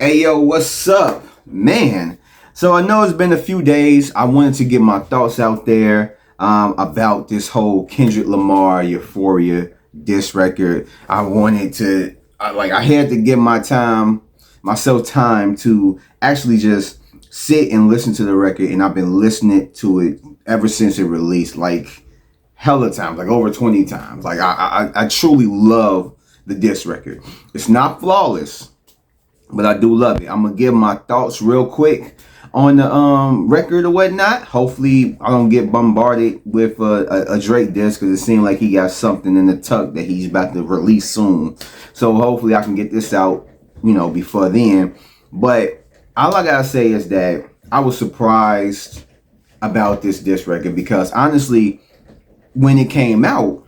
Hey yo, what's up, man? So I know it's been a few days. I wanted to get my thoughts out there about this whole Kendrick Lamar Euphoria diss record. I had to give myself time to actually just sit and listen to the record, and I've been listening to it ever since it released, like hella times, like over 20 times. Like I truly love the diss record. It's not flawless, but I do love it. I'm gonna give my thoughts real quick on the record or whatnot. Hopefully, I don't get bombarded with a Drake disc because it seems like he got something in the tuck that he's about to release soon. So hopefully, I can get this out, before then. But all I gotta say is that I was surprised about this disc record because honestly, when it came out,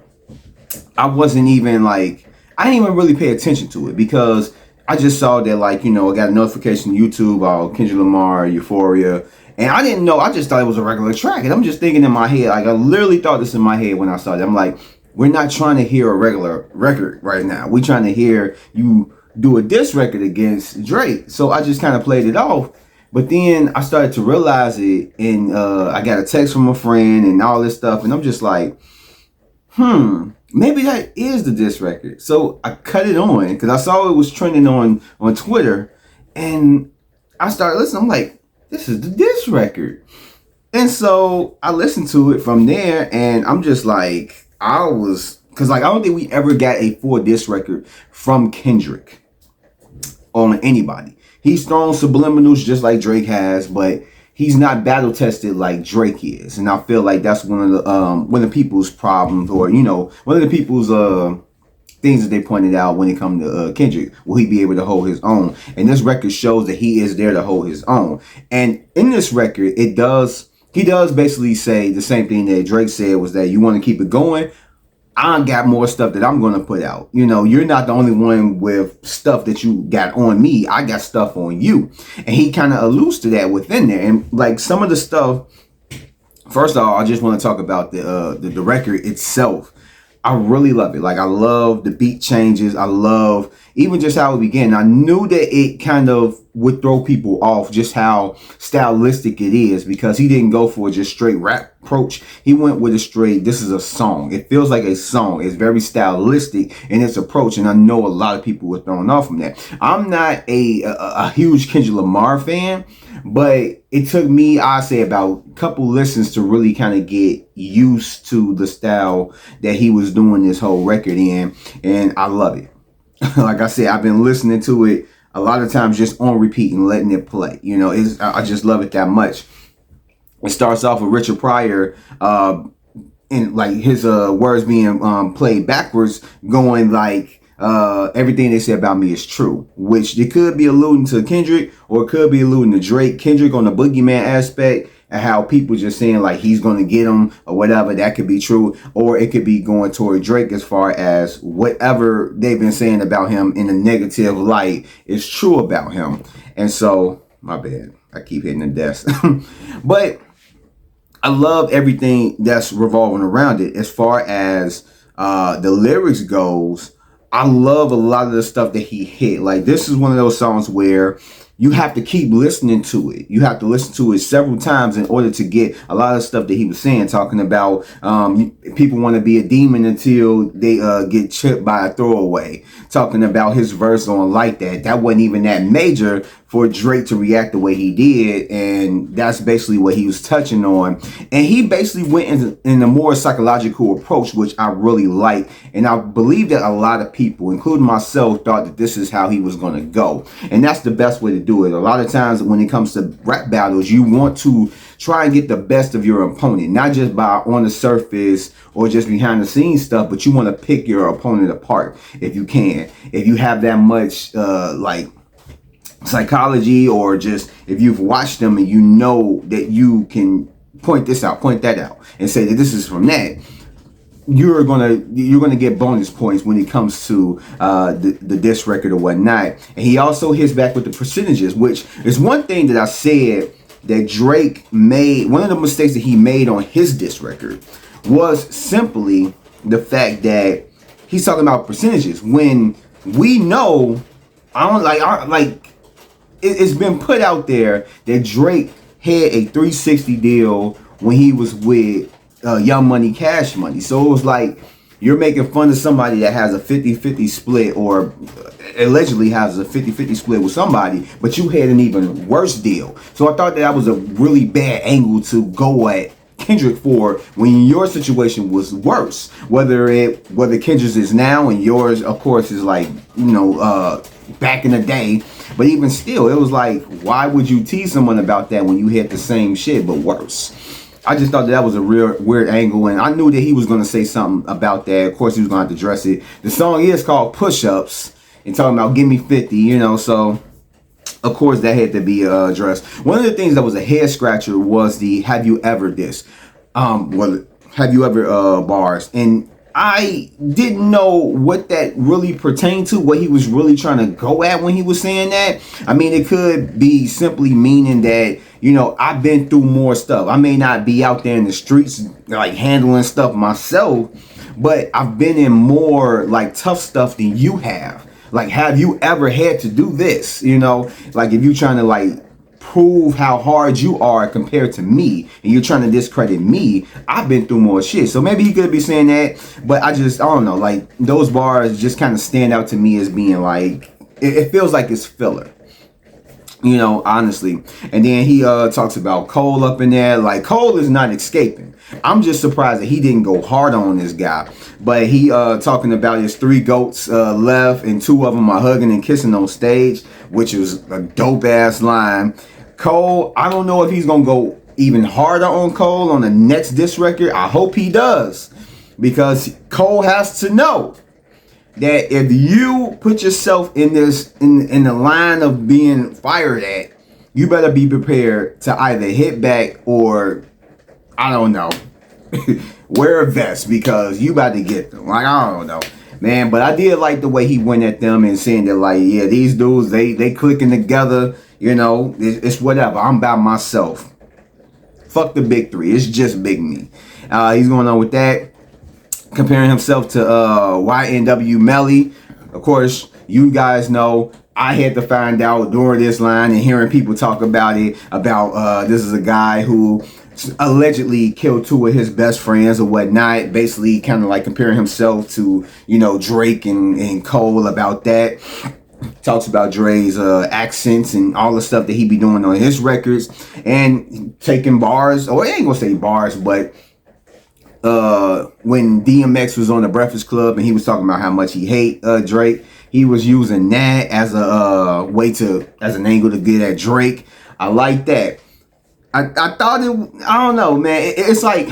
I wasn't even like I didn't even really pay attention to it because I just saw that I got a notification on YouTube about Kendrick Lamar, Euphoria, and I didn't know. I just thought it was a regular track, and I'm just thinking in my head, like I literally thought this in my head when I saw it. I'm like, we're not trying to hear a regular record right now. We're trying to hear you do a diss record against Drake. So I just kind of played it off. But then I started to realize it, and I got a text from a friend and all this stuff, and I'm just like, maybe that is the diss record. So I cut it on because I saw it was trending on Twitter, and I started listening. I'm like, this is the diss record. And so I listened to it from there, and I'm just like, because I don't think we ever got a full diss record from Kendrick on anybody. He's thrown subliminals just like Drake has, but he's not battle tested like Drake is. And I feel like that's one of the people's problems, or one of the people's things that they pointed out when it comes to Kendrick. Will he be able to hold his own? And this record shows that he is there to hold his own. And in this record, he does basically say the same thing that Drake said, was that you want to keep it going. I got more stuff that I'm going to put out. You're not the only one with stuff that you got on me. I got stuff on you. And he kind of alludes to that within there. And like some of the stuff, first of all, I just want to talk about the record itself. I really love it. Like, I love the beat changes. I love even just how it began. I knew that it kind of would throw people off just how stylistic it is, because he didn't go for just straight rap approach. He went with a straight, this is a song. It feels like a song. It's very stylistic in its approach, and I know a lot of people were thrown off from that. I'm not a huge Kendrick Lamar fan, but it took me, I say, about a couple listens to really kind of get used to the style that he was doing this whole record in, and I love it. Like I said, I've been listening to it a lot of times just on repeat and letting it play. I just love it that much. It starts off with Richard Pryor, and like his words being played backwards, going like, everything they say about me is true, which it could be alluding to Kendrick, or it could be alluding to Drake. Kendrick on the boogeyman aspect, and how people just saying like he's going to get him or whatever. That could be true, or it could be going toward Drake as far as whatever they've been saying about him in a negative light is true about him. And so, my bad, I keep hitting the desk. But I love everything that's revolving around it. As far as the lyrics goes, I love a lot of the stuff that he hit. Like, this is one of those songs where you have to keep listening to it. You have to listen to it several times in order to get a lot of stuff that he was saying, talking about people want to be a demon until they get chipped by a throwaway. Talking about his verse on Like That. That wasn't even that major for Drake to react the way he did, and that's basically what he was touching on. And he basically went in a more psychological approach, which I really like, and I believe that a lot of people, including myself, thought that this is how he was going to go, and that's the best way to do it. A lot of times when it comes to rap battles, you want to try and get the best of your opponent, not just by on the surface or just behind the scenes stuff, but you want to pick your opponent apart if you can. If you have that much psychology, or just if you've watched them and you know that you can point this out, point that out, and say that this is from that, you're gonna get bonus points when it comes to the diss record or whatnot. And he also hits back with the percentages, which is one thing that I said that Drake made. One of the mistakes that he made on his diss record was simply the fact that he's talking about percentages when we know, I don't like it's been put out there that Drake had a 360 deal when he was with Young Money, Cash Money. So it was like you're making fun of somebody that has a 50-50 split, or allegedly has a 50-50 split with somebody, but you had an even worse deal. So I thought that was a really bad angle to go at Kendrick for when your situation was worse. Whether Kendrick's is now and yours, of course, is like, back in the day. But even still, it was like, why would you tease someone about that when you had the same shit but worse? I just thought that was a real weird angle, and I knew that he was going to say something about that. Of course, he was going to have to address it. The song is called Push Ups, and talking about give me 50, so of course that had to be addressed. One of the things that was a head scratcher was the have you ever have you ever bars, and I didn't know what that really pertained to, what he was really trying to go at when he was saying that. I mean, it could be simply meaning that, I've been through more stuff. I may not be out there in the streets like handling stuff myself, but I've been in more like tough stuff than you have. Like, have you ever had to do this? Like if you trying to like prove how hard you are compared to me, and you're trying to discredit me, I've been through more shit. So maybe he could be saying that, but I don't know, like those bars just kind of stand out to me as being like, it feels like it's filler, honestly. And then he talks about Cole up in there. Like, Cole is not escaping. I'm just surprised that he didn't go hard on this guy. But he talking about his 3 goats left, and 2 of them are hugging and kissing on stage, which is a dope ass line. Cole, I don't know if he's gonna go even harder on Cole on the next diss record. I hope he does, because Cole has to know that if you put yourself in this in the line of being fired at, you better be prepared to either hit back or, I don't know, wear a vest, because you about to get them. Like, I don't know, man. But I did like the way he went at them and saying that, like, yeah, these dudes, they clicking together. It's whatever. I'm by myself. Fuck the big 3. It's just big me. He's going on with that, comparing himself to YNW Melly. Of course, you guys know I had to find out during this line and hearing people talk about it, about this is a guy who allegedly killed 2 of his best friends or whatnot, basically kind of like comparing himself to, Drake and Cole about that. Talks about Dre's accents and all the stuff that he be doing on his records, and taking bars, or I ain't gonna say bars, but when DMX was on the Breakfast Club and he was talking about how much he hate Drake, he was using that as a as an angle to get at Drake. I like that. I thought I don't know, man. It's like,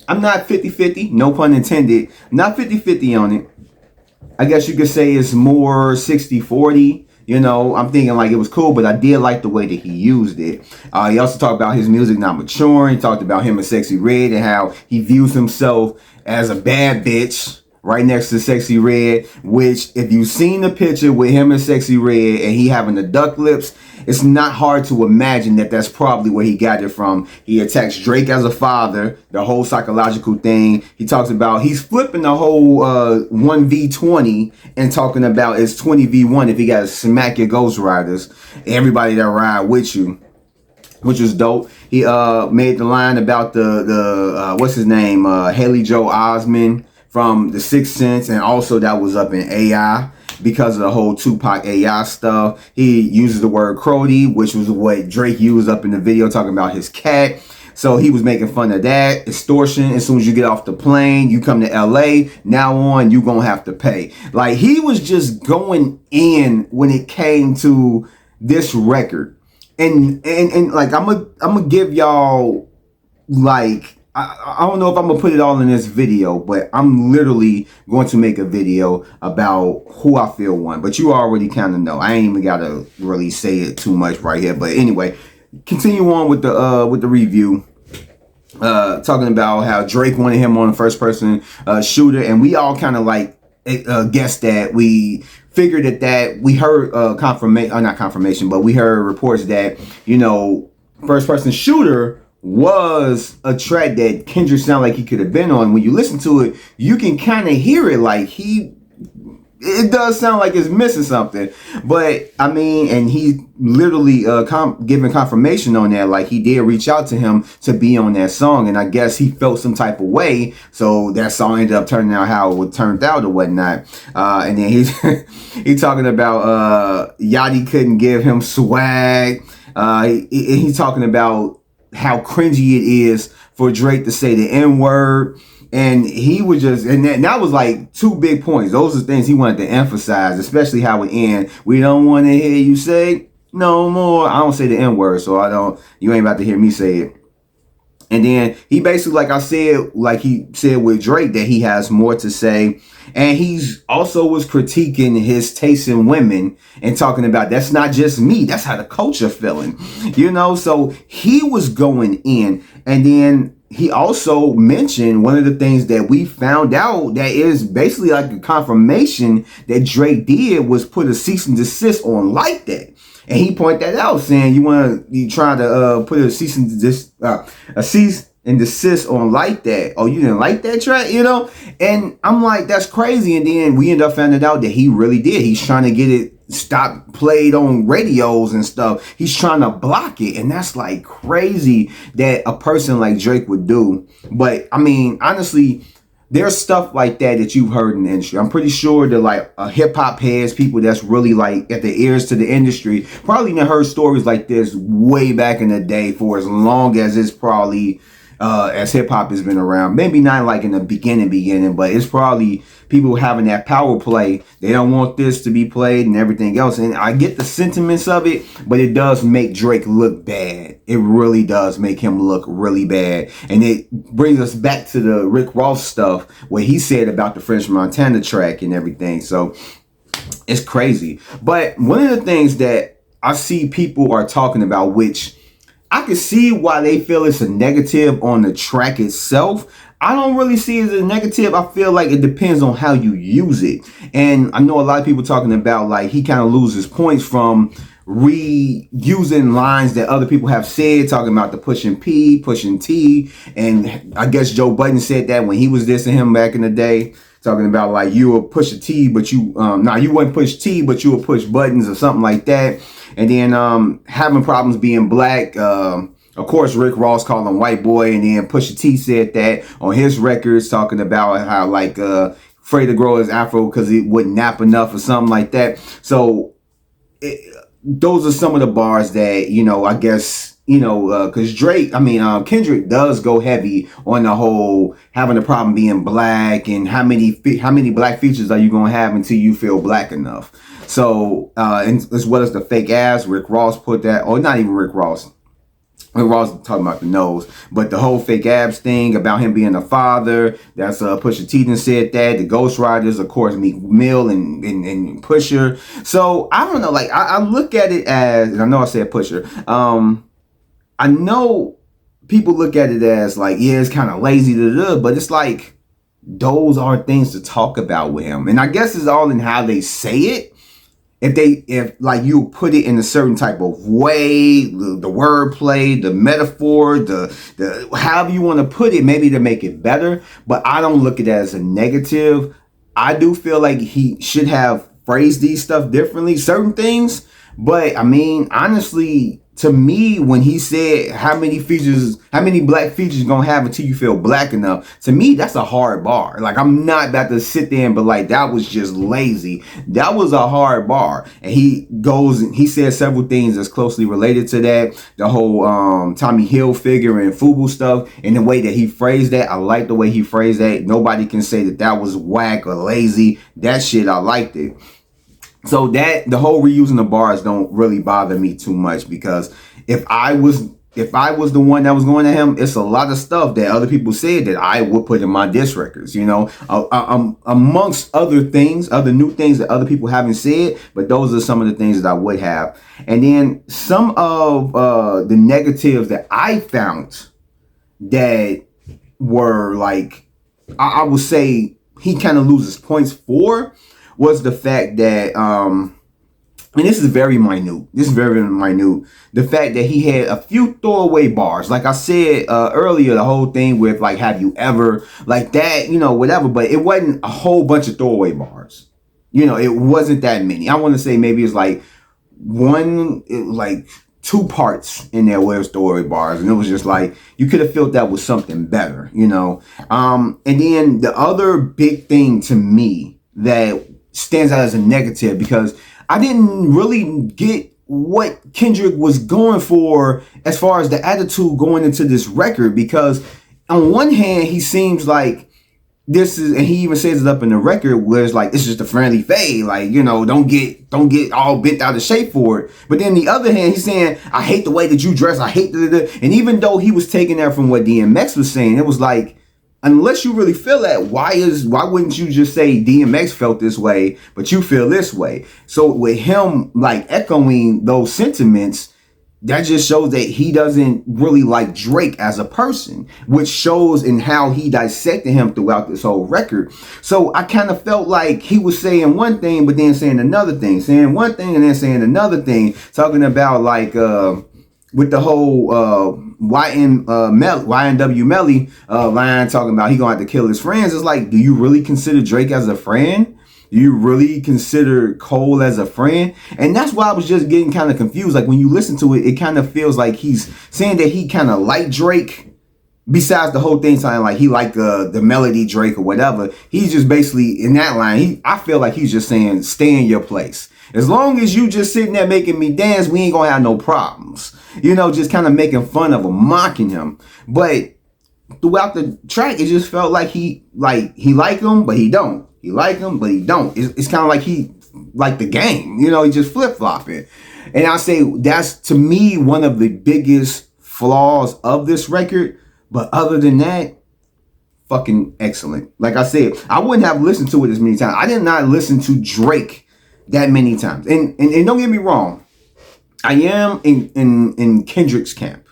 I'm not 50-50, no pun intended, not 50-50 on it. I guess you could say it's more 60-40. I'm thinking like it was cool, but I did like the way that he used it. He also talked about his music not maturing. He talked about him and Sexy Red and how he views himself as a bad bitch right next to Sexy Red, which if you've seen the picture with him and Sexy Red and he having the duck lips, it's not hard to imagine that that's probably where he got it from. He attacks Drake as a father, the whole psychological thing. He talks about, he's flipping the whole 1v20 and talking about it's 20v1 if he got to smack your Ghost Riders, everybody that ride with you, which was dope. He made the line about the what's his name, Haley Joel Osment from The Sixth Sense, and also that was up in AI because of the whole Tupac AI stuff. He uses the word Crody, which was what Drake used up in the video talking about his cat. So he was making fun of that. Extortion, as soon as you get off the plane, you come to LA, now on, you gonna have to pay. Like, he was just going in when it came to this record. And like, I'm gonna give y'all, like, I don't know if I'm gonna put it all in this video, but I'm literally going to make a video about who I feel won. But you already kind of know. I ain't even gotta really say it too much right here. But anyway, continue on with the review. Talking about how Drake wanted him on the first person shooter, and we all kind of like guessed that. We figured that we heard not confirmation, but we heard reports that, first person shooter was a track that Kendrick sounded like he could have been on. When you listen to it, you can kind of hear it, like he it does sound like it's missing something. But I mean, and he literally giving confirmation on that, like he did reach out to him to be on that song, and I guess he felt some type of way, so that song ended up turning out how it turned out or whatnot. And then he talking about Yachty couldn't give him swag. He's talking about how cringy it is for Drake to say the N-word. And he was just, and that was like 2 big points. Those are things he wanted to emphasize, especially how it ends. We don't want to hear you say no more. I don't say the N-word, so you ain't about to hear me say it. And then he basically, like he said with Drake, that he has more to say. And he's also was critiquing his taste in women and talking about that's not just me, that's how the culture feeling, so he was going in. And then he also mentioned one of the things that we found out that is basically like a confirmation that Drake did was put a cease and desist on Like That. And he pointed that out, saying you try to put a cease and desist on Like That. Oh, you didn't like that track, And I'm like, that's crazy. And then we end up finding out that he really did. He's trying to get it stopped, played on radios and stuff. He's trying to block it. And that's like crazy that a person like Drake would do. But I mean, honestly, there's stuff like that you've heard in the industry. I'm pretty sure that like hip hop heads, people that's really like at the ears to the industry, probably even heard stories like this way back in the day for as long as it's probably as hip hop has been around. Maybe not like in the beginning, but it's probably people having that power play. They don't want this to be played and everything else. And I get the sentiments of it, but it does make Drake look bad. It really does make him look really bad. And it brings us back to the Rick Ross stuff, what he said about the French Montana track and everything. So it's crazy. But one of the things that I see people are talking about, which I can see why they feel it's a negative on the track itself. I don't really see it as a negative. I feel like it depends on how you use it. And I know a lot of people talking about like he kind of loses points from reusing lines that other people have said, talking about the pushing T. And I guess Joe Budden said that when he was dissing him back in the day, talking about like you will push a T, but you wouldn't push T, but you will push buttons or something like that. And then having problems being black. Of course, Rick Ross called him white boy, and then Pusha T said that on his records, talking about how like afraid to grow his afro because he wouldn't nap enough or something like that. So those are some of the bars that I guess because Kendrick does go heavy on the whole having a problem being black and how many black features are you gonna have until you feel black enough. So and as well as the fake ass, Rick Ross put that, or not even Rick Ross. Rick Ross talking about the nose, but the whole fake abs thing about him being a father, that's Pusha T done said that. The Ghost Riders, of course, Meek Mill and Pusher. So I don't know, like I look at it as, and I know I said Pusher. I know people look at it as like, yeah, it's kind of lazy to do, but it's like those are things to talk about with him, and I guess it's all in how they say it. If like you put it in a certain type of way, the wordplay, the metaphor, the however you want to put it, maybe to make it better. But I don't look at it as a negative. I do feel like he should have phrased these stuff differently, certain things. But I mean, honestly, to me, when he said how many black features you gonna have until you feel black enough, to me, that's a hard bar. Like, I'm not about to sit there and be like, that was just lazy. That was a hard bar. And he said several things that's closely related to that. The whole Tommy Hilfiger and FUBU stuff, and the way that he phrased that, I like the way he phrased that. Nobody can say that was whack or lazy. That shit, I liked it. So that the whole reusing the bars don't really bother me too much, because if I was the one that was going to him, it's a lot of stuff that other people said that I would put in my diss records, amongst other things, other new things that other people haven't said. But those are some of the things that I would have. And then some of the negatives that I found that were like, I would say he kind of loses points for, was the fact that, and this is very minute. The fact that he had a few throwaway bars. Like I said earlier, the whole thing with like, have you ever, like that, whatever. But it wasn't a whole bunch of throwaway bars. It wasn't that many. I want to say maybe it's like like 2 parts in there where story bars, and it was just like you could have felt that was something better. And then the other big thing to me that stands out as a negative, because I didn't really get what Kendrick was going for as far as the attitude going into this record, because on one hand he seems like this is, and he even says it up in the record where it's like, it's just a friendly fade, like, don't get all bent out of shape for it. But then the other hand, he's saying, I hate the way that you dress, I hate and even though he was taking that from what DMX was saying, it was like, unless you really feel that, why wouldn't you just say DMX felt this way, but you feel this way? So with him like echoing those sentiments, that just shows that he doesn't really like Drake as a person, which shows in how he dissected him throughout this whole record. So I kind of felt like he was saying one thing, but then saying another thing, saying one thing and then saying another thing, talking about like, with the whole YNW Melly line, talking about he gonna have to kill his friends. It's like, do you really consider Drake as a friend? Do you really consider Cole as a friend? And that's why I was just getting kind of confused. Like when you listen to it, it kind of feels like he's saying that he kind of liked Drake. Besides the whole thing sounding like he liked the melody Drake or whatever, he's just basically in that line. I feel like he's just saying, stay in your place. As long as you just sitting there making me dance, we ain't gonna have no problems. Just kind of making fun of him, mocking him. But throughout the track, it just felt like he liked him, but he don't. He like him, but he don't. It's kind of like he like the game. He just flip-flopping. And I say that's, to me, one of the biggest flaws of this record. But other than that, fucking excellent. Like I said, I wouldn't have listened to it as many times. I did not listen to Drake that many times. And don't get me wrong, I am in Kendrick's camp.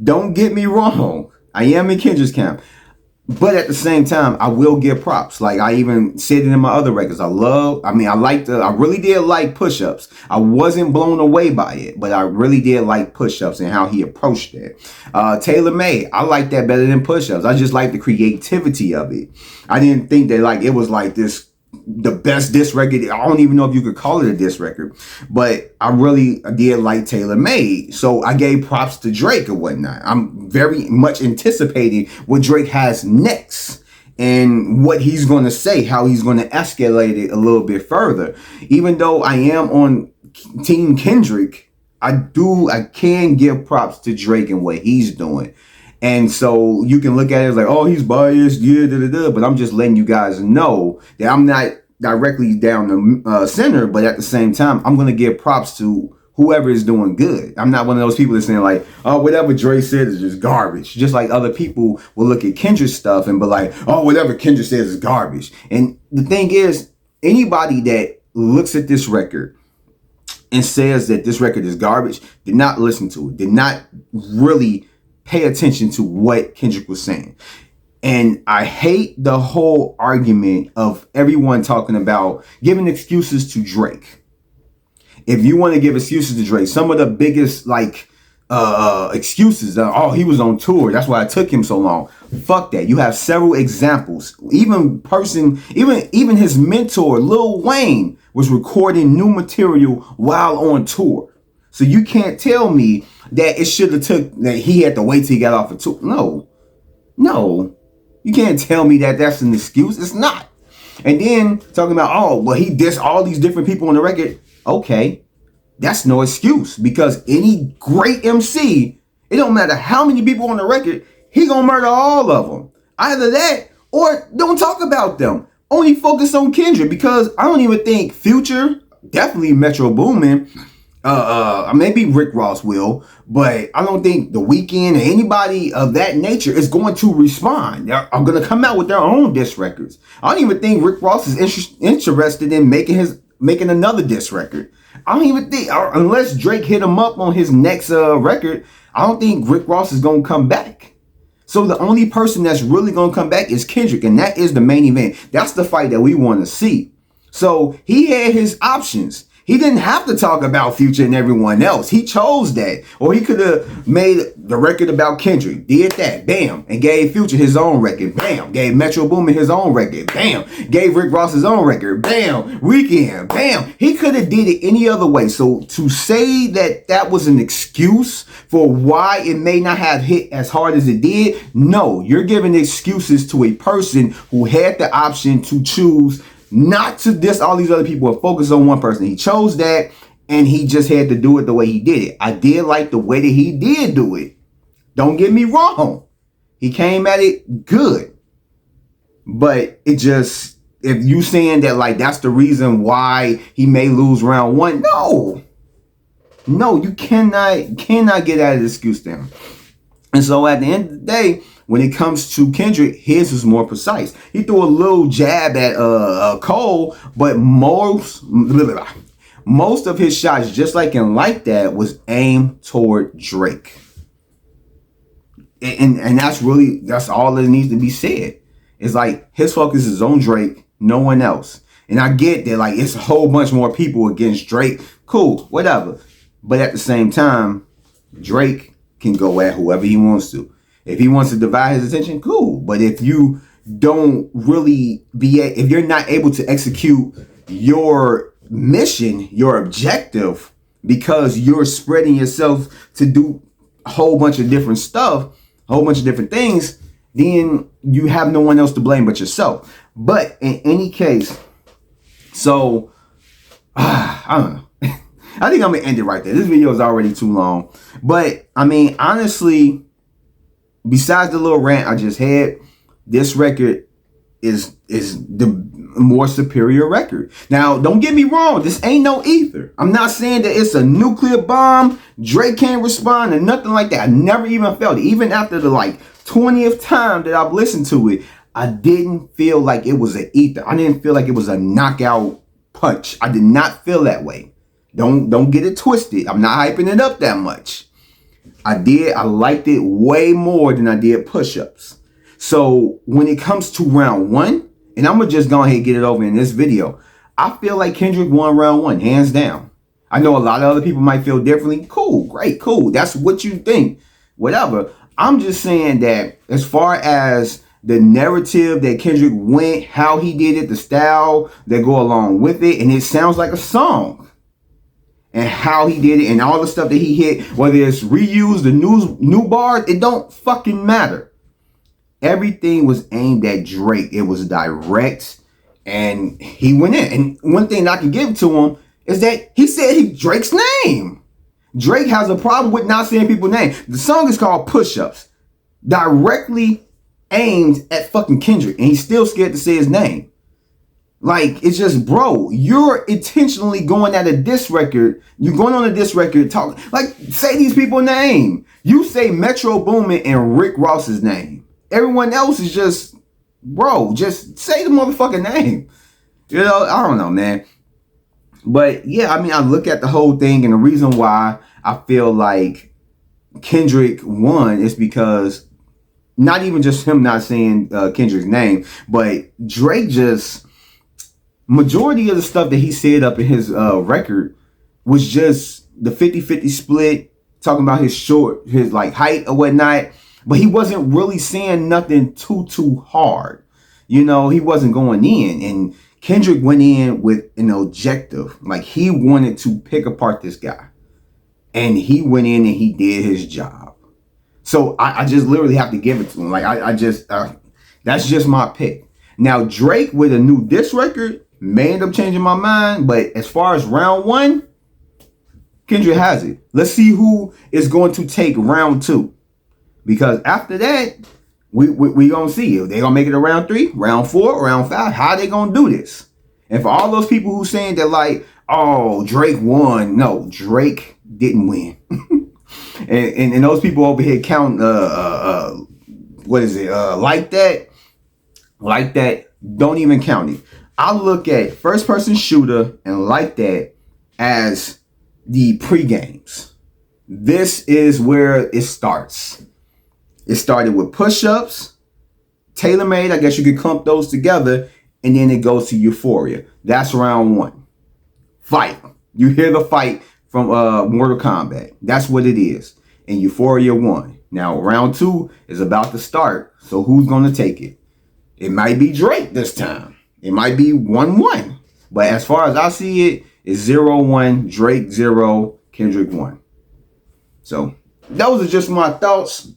Don't get me wrong, I am in Kendrick's camp. But at the same time, I will give props. Like I even said it in my other records. I really did like Push-Ups. I wasn't blown away by it, but I really did like Push-Ups and how he approached it. Taylor Made, I like that better than Push-Ups. I just like the creativity of it. I didn't think that like it was like the best diss record. I don't even know if you could call it a diss record, but I really did like Taylor Made. So I gave props to Drake and whatnot. I'm very much anticipating what Drake has next and what he's going to say, how he's going to escalate it a little bit further. Even though I am on Team Kendrick, I can give props to Drake and what he's doing. And so you can look at it as like, oh, he's biased, but I'm just letting you guys know that I'm not directly down the center, but at the same time, I'm going to give props to whoever is doing good. I'm not one of those people that's saying like, oh, whatever Dre said is just garbage. Just like other people will look at Kendrick's stuff and be like, oh, whatever Kendrick says is garbage. And the thing is, anybody that looks at this record and says that this record is garbage did not listen to it, did not really pay attention to what Kendrick was saying. And I hate the whole argument of everyone talking about giving excuses to Drake. If you want to give excuses to Drake, some of the biggest excuses, he was on tour, that's why it took him so long. Fuck that. You have several examples. Even his mentor, Lil Wayne, was recording new material while on tour. So you can't tell me that it should have that he had to wait till he got off a tour. No. You can't tell me that that's an excuse. It's not. And then talking about, he dissed all these different people on the record. Okay, that's no excuse, because any great MC, it don't matter how many people on the record, he gonna murder all of them. Either that or don't talk about them. Only focus on Kendrick, because I don't even think Future, definitely Metro Boomin, maybe Rick Ross will, but I don't think The Weeknd or anybody of that nature is going to respond. They're going to come out with their own diss records. I don't even think Rick Ross is interested in making another diss record. I don't even think, unless Drake hit him up on his next record, I don't think Rick Ross is going to come back. So the only person that's really going to come back is Kendrick, and that is the main event. That's the fight that we want to see. So he had his options. He didn't have to talk about Future and everyone else. He chose that. Or he could have made the record about Kendrick. Did that. Bam. And gave Future his own record. Bam. Gave Metro Boomin his own record. Bam. Gave Rick Ross his own record. Bam. Weekend. Bam. He could have did it any other way. So to say that that was an excuse for why it may not have hit as hard as it did, no. You're giving excuses to a person who had the option to choose not to diss all these other people and focus on one person. He chose that, and he just had to do it the way he did it. I did like the way that he did do it. Don't get me wrong. He came at it good. But it just, if you saying that like that's the reason why he may lose round one, no. No, you cannot get out of the excuse there. And so at the end of the day, when it comes to Kendrick, his was more precise. He threw a little jab at Cole, but most of his shots, just like in Like That, was aimed toward Drake. And that's all that needs to be said. It's like his focus is on Drake, no one else. And I get that like it's a whole bunch more people against Drake. Cool, whatever. But at the same time, Drake can go at whoever he wants to. If he wants to divide his attention, cool. But if you don't really if you're not able to execute your mission, your objective, because you're spreading yourself to do a whole bunch of different stuff, a whole bunch of different things, then you have no one else to blame but yourself. But in any case, so I don't know. I think I'm gonna end it right there. This video is already too long. But I mean, honestly, besides the little rant I just had, this record is the more superior record. Now, don't get me wrong. This ain't no ether. I'm not saying that it's a nuclear bomb. Drake can't respond and nothing like that. I never even felt it. Even after the like 20th time that I've listened to it, I didn't feel like it was an ether. I didn't feel like it was a knockout punch. I did not feel that way. Don't get it twisted. I'm not hyping it up that much. I liked it way more than I did push-ups. So when it comes to round one, and I'm gonna just go ahead and get it over in this video, I feel like Kendrick won round one, hands down. I know a lot of other people might feel differently. Cool, great, cool. That's what you think. Whatever. I'm just saying that as far as the narrative that Kendrick went, how he did it, the style that go along with it, and it sounds like a song. And how he did it and all the stuff that he hit, whether it's reused, the new bars, it don't fucking matter. Everything was aimed at Drake. It was direct and he went in. And one thing I can give to him is that he said Drake's name. Drake has a problem with not saying people's name. The song is called Push-Ups. Directly aimed at fucking Kendrick. And he's still scared to say his name. Like, it's just, bro, you're intentionally going at a diss record. You're going on a diss record talking. Like, say these people's name. You say Metro Boomin and Rick Ross's name. Everyone else is just, bro, just say the motherfucking name. You know, I don't know, man. But, yeah, I mean, I look at the whole thing, and the reason why I feel like Kendrick won is because not even just him not saying Kendrick's name, but Drake just... Majority of the stuff that he said up in his record was just the 50-50 split, talking about his like height or whatnot. But he wasn't really saying nothing too hard. You know, he wasn't going in. And Kendrick went in with an objective. Like, he wanted to pick apart this guy. And he went in and he did his job. So I just literally have to give it to him. Like, that's just my pick. Now, Drake with a new diss record may end up changing my mind, but as far as round one, Kendrick has it. Let's see who is going to take round two. Because after that, we gonna see if they gonna make it to round three, round four, round five. How they gonna do this? And for all those people who saying that like, oh, Drake won. No, Drake didn't win. and those people over here counting what is it? Like that, don't even count it. I look at first person shooter and Like That as the pre-games. This is where it starts. It started with push-ups, tailor-made, I guess you could clump those together, and then it goes to Euphoria. That's round one. Fight. You hear the fight from Mortal Kombat. That's what it is. And Euphoria won. Now round 2 is about to start. So who's gonna take it? It might be Drake this time. It might be 1-1. But as far as I see it, it's 0-1, Drake 0, Kendrick 1. So those are just my thoughts.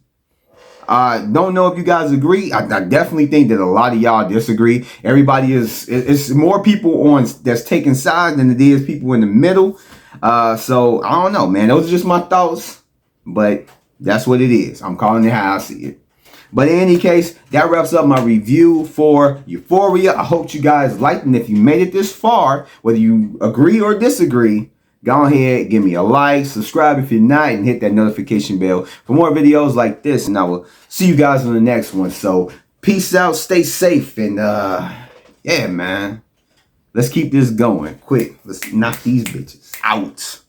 I don't know if you guys agree. I definitely think that a lot of y'all disagree. Everybody it's more people on that's taking sides than it is people in the middle. So I don't know, man. Those are just my thoughts, but that's what it is. I'm calling it how I see it. But in any case, that wraps up my review for Euphoria. I hope you guys liked it. And if you made it this far, whether you agree or disagree, go ahead, give me a like, subscribe if you're not, and hit that notification bell for more videos like this. And I will see you guys on the next one. So peace out, stay safe, and yeah, man. Let's keep this going quick. Let's knock these bitches out.